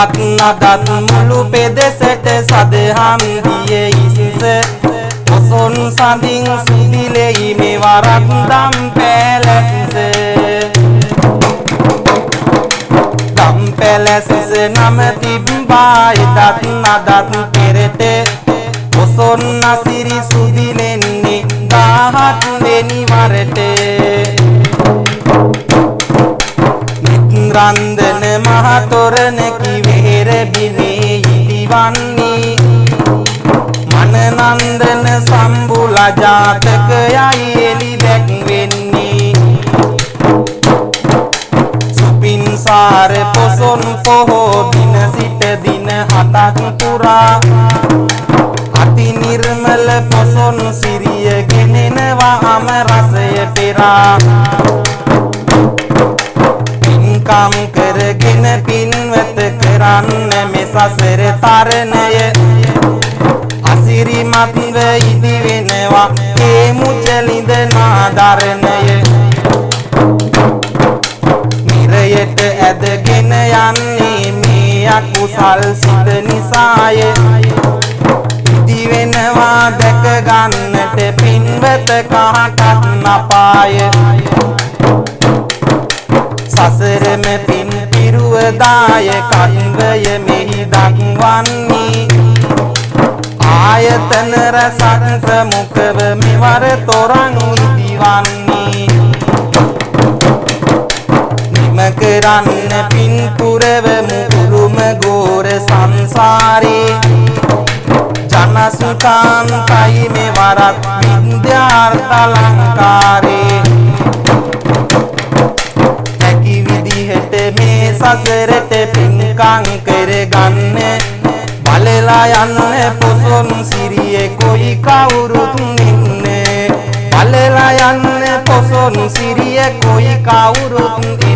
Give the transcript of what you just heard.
dat mulu pedesete sadham diye isse oson sading sudilei me waradam pelesse dam pelesse nam tibbai dat perete oson nasiri sudilenni dahat veni warete රන්දන මහතොරණ කිවේර බිනේ ඉදිවන්නේ මනනන්දන සම්බුලා ජාතකයයි එලි දැක්වෙන්නේ සුපින්සාර පොසොන් පොහෝ දින සිට දින 7ක් පුරා අති නිර්මල පොසොන් සිරිය ගෙනෙනවා අම රසය පෙරා काम करගෙන පින්වත කරන්න මේ සසර තරණය අසිරිමත්ව ඉදි වෙනවා ඒ මුචලින්ද නාදරණය නිරයට ඇදගෙන යන්නේ මේ අකුසල් සිත නිසාය ඉදි වෙනවා දැක ගන්නට පින්වත කාටත් නපාය සසරම පින් පිරුවදාය කන්වය මෙහි දක්වන්නේ ආයතන රසක් ප්‍රමුඛව මෙවර තොරන් ඉදිවන්නේ නිම කරන්න පින් පුරවමු උරුම ගෝර සංසාරේ ජනසුකාන්තයි මෙවරත් විද්‍යාර්ථ ලංකාරේ මේ සසරට පින්කම් කරගන්න බලලා යන්න පොසොන් සිරියේ කොයි කවුරුත් ඉන්නේ බලලා යන්න පොසොන් සිරියේ කොයි කවුරුත්